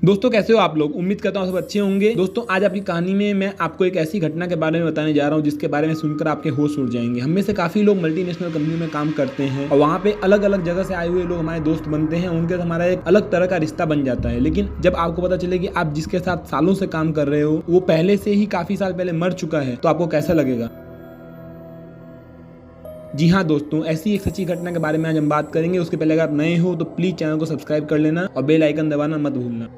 दोस्तों कैसे हो आप लोग। उम्मीद करता हूँ सब अच्छे होंगे। दोस्तों आज आपकी कहानी में मैं आपको एक ऐसी घटना के बारे में बताने जा रहा हूँ जिसके बारे में सुनकर आपके होश उड़ जाएंगे। हम में से काफी लोग मल्टीनेशनल कंपनी में काम करते हैं और वहाँ पे अलग अलग जगह से आए हुए लोग हमारे दोस्त बनते हैं। उनके साथ हमारा एक अलग तरह का रिश्ता बन जाता है। लेकिन जब आपको पता चले कि आप जिसके साथ सालों से काम कर रहे हो वो पहले से ही काफी साल पहले मर चुका है तो आपको कैसा लगेगा। जी हाँ दोस्तों, ऐसी एक सच्ची घटना के बारे में आज हम बात करेंगे। उसके पहले अगर आप नए हो तो प्लीज चैनल को सब्सक्राइब कर लेना और बेल आइकन दबाना मत भूलना।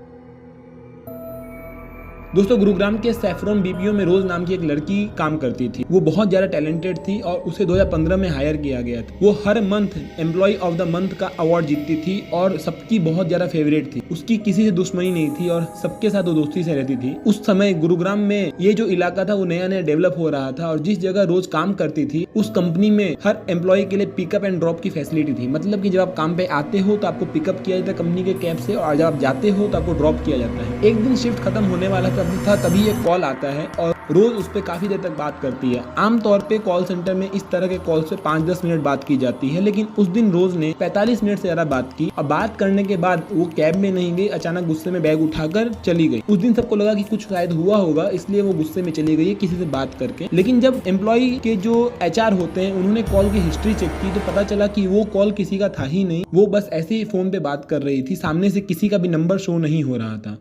दोस्तों गुरुग्राम के सैफरॉन बीपीओ में रोज नाम की एक लड़की काम करती थी। वो बहुत ज्यादा टैलेंटेड थी और उसे 2015 में हायर किया गया था। वो हर month employee of the month का अवार्ड जीतती थी और सबकी बहुत ज्यादा फेवरेट थी। उसकी किसी से दुश्मनी नहीं थी और सबके साथ वो दोस्ती से रहती थी। उस समय गुरुग्राम में ये जो इलाका था वो नया नया डेवलप हो रहा था और जिस जगह रोज काम करती थी उस कंपनी में हर एम्प्लॉय के लिए पिकअप एंड ड्रॉप की फैसिलिटी थी। मतलब कि जब आप काम पे आते हो तो आपको पिकअप किया जाता है कंपनी के कैब से और जब आप जाते हो तो आपको ड्रॉप किया जाता है। एक दिन शिफ्ट खत्म होने वाला था तभी एक कॉल आता है और रोज उस पर काफी देर तक बात करती है। आमतौर पे कॉल सेंटर में इस तरह के कॉल से 5-10 मिनट बात की जाती है, लेकिन उस दिन रोज ने 45 मिनट से ज्यादा बात की और बात करने के बाद वो कैब में नहीं गई, अचानक गुस्से में बैग उठाकर चली गई। उस दिन सबको लगा कि कुछ शायद हुआ होगा इसलिए वो गुस्से में चली गई है किसी से बात करके। लेकिन जब एम्प्लॉय के जो HR होते हैं उन्होंने कॉल की हिस्ट्री चेक की तो पता चला कि वो कॉल किसी का था ही नहीं। वो बस ऐसे ही फोन पे बात कर रही थी, सामने से किसी का भी नंबर शो नहीं हो रहा था।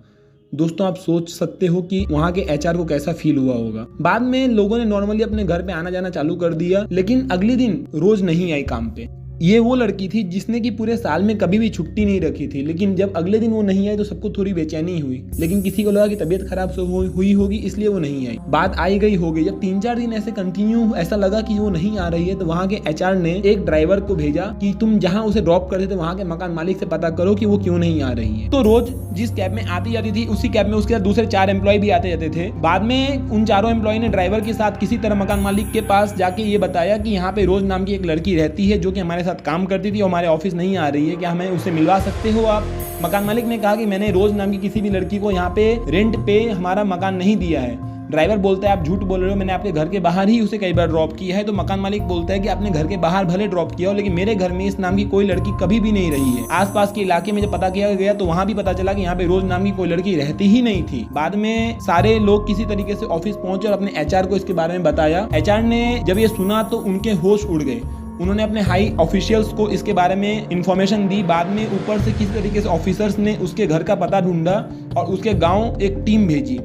दोस्तों आप सोच सकते हो कि वहाँ के HR को कैसा फील हुआ होगा। बाद में लोगों ने नॉर्मली अपने घर पे आना जाना चालू कर दिया, लेकिन अगले दिन रोज नहीं आई काम पे। ये वो लड़की थी जिसने कि पूरे साल में कभी भी छुट्टी नहीं रखी थी, लेकिन जब अगले दिन वो नहीं आई तो सबको थोड़ी बेचैनी हुई। लेकिन किसी को लगा कि तबीयत खराब हुई होगी इसलिए वो नहीं आई। बात आई गई हो गई। जब 3-4 दिन ऐसे कंटिन्यू ऐसा लगा कि वो नहीं आ रही है तो वहाँ के HR ने एक ड्राइवर को भेजा कि तुम जहाँ उसे ड्रॉप करते थे वहाँ के मकान मालिक से पता करो कि वो क्यों नहीं आ रही है। तो रोज जिस कैब में आती जाती थी उसी कैब में उसके साथ दूसरे 4 एम्प्लॉय भी आते जाते थे। बाद में उन चारों एम्प्लॉय ने ड्राइवर के साथ किसी तरह मकान मालिक के पास जाके ये बताया कि यहाँ पे रोज नाम की एक लड़की रहती है जो कि हमारे साथ काम करती थी, हमारे ऑफिस नहीं आ रही है, क्या हमें उसे मिलवा सकते हो आप। मकान मालिक ने कहा कि मैंने रोज नाम की किसी भी लड़की को यहाँ पे रेंट पे हमारा मकान नहीं दिया है। ड्राइवर बोलता है आप झूठ बोल रहे हो, मैंने आपके घर के बाहर ही उसे कई बार ड्रॉप किया है। तो मकान मालिक बोलता है कि आपने घर के बाहर भले ड्रॉप किया हो लेकिन मेरे घर में इस नाम की कोई लड़की कभी भी नहीं रही है। आसपास के इलाके में जब पता किया गया तो वहां भी पता चला कि यहाँ पे रोज नाम की कोई लड़की रहती ही नहीं थी। बाद में सारे लोग किसी तरीके से ऑफिस पहुंचे और अपने HR को इसके बारे में बताया। HR ने जब ये सुना तो उनके होश उड़ गए। उन्होंने अपने हाई ऑफिशियल्स को इसके बारे में इंफॉर्मेशन दी। बाद में ऊपर से किसी तरीके से ऑफिसर्स ने उसके घर का पता ढूंढा और उसके गांव एक टीम भेजी।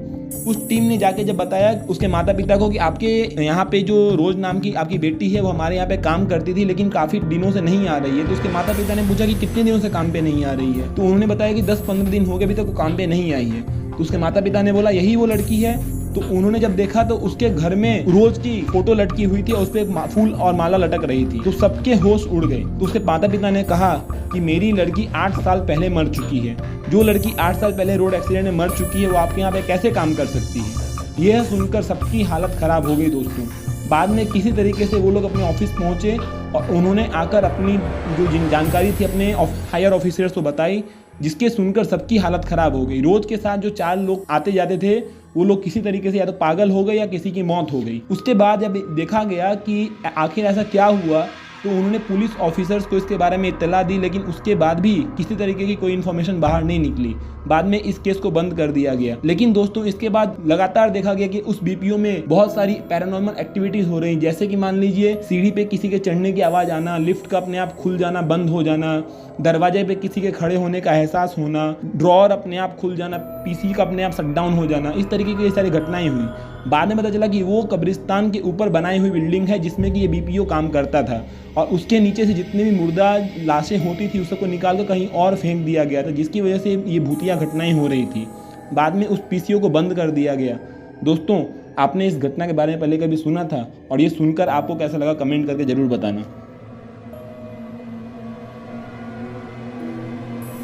उस टीम ने जाके जब बताया उसके माता पिता को कि आपके यहाँ पे जो रोज नाम की आपकी बेटी है वो हमारे यहाँ पे काम करती थी लेकिन काफी दिनों से नहीं आ रही है। तो उसके माता पिता ने पूछा कि कितने दिनों से काम पे नहीं आ रही है। तो उन्होंने बताया कि 10-15 दिन हो गए अभी तक वो काम पे नहीं आई है। तो उसके माता पिता ने बोला यही वो लड़की है। तो उन्होंने जब देखा तो उसके घर में रोज की फोटो लटकी हुई थी और उस पर फूल और माला लटक रही थी। तो सबके होश उड़ गए। तो उसके माता पिता ने कहा कि मेरी लड़की 8 साल पहले मर चुकी है। जो लड़की 8 साल पहले रोड एक्सीडेंट में मर चुकी है वो आपके यहाँ पे कैसे काम कर सकती है। यह सुनकर सबकी हालत खराब हो गई दोस्तों। बाद में किसी तरीके से वो लोग अपने ऑफिस पहुंचे और उन्होंने आकर अपनी जो जानकारी थी अपने हायर ऑफिसर्स को बताई, जिसके सुनकर सबकी हालत खराब हो गई। रोज के साथ जो 4 लोग आते जाते थे वो लोग किसी तरीके से या तो पागल हो गए या किसी की मौत हो गई। उसके बाद जब देखा गया कि आखिर ऐसा क्या हुआ तो उन्होंने पुलिस ऑफिसर्स को इसके बारे में इत्तला दी, लेकिन उसके बाद भी किसी तरीके की कोई इन्फॉर्मेशन बाहर नहीं निकली। बाद में इस केस को बंद कर दिया गया। लेकिन दोस्तों इसके बाद लगातार देखा गया कि उस BPO में बहुत सारी पैरानॉर्मल एक्टिविटीज हो रही, जैसे कि मान लीजिए सीढ़ी पे किसी के चढ़ने की आवाज आना, लिफ्ट का अपने आप खुल जाना बंद हो जाना, दरवाजे पे किसी के खड़े होने का एहसास होना, ड्रॉअर अपने आप खुल जाना, PC का अपने आप शटडाउन हो जाना, इस तरीके की सारी घटनाएं हुई। बाद में पता चला कि वो कब्रिस्तान के ऊपर बनाई हुई बिल्डिंग है जिसमें कि ये BPO काम करता था और उसके नीचे से जितने भी मुर्दा लाशें होती थी उसको निकाल कर कहीं और फेंक दिया गया था, जिसकी वजह से ये भूतिया घटनाएं हो रही थी। बाद में उस PCO को बंद कर दिया गया। दोस्तों आपने इस घटना के बारे में पहले कभी सुना था और ये सुनकर आपको कैसा लगा कमेंट करके जरूर बताना।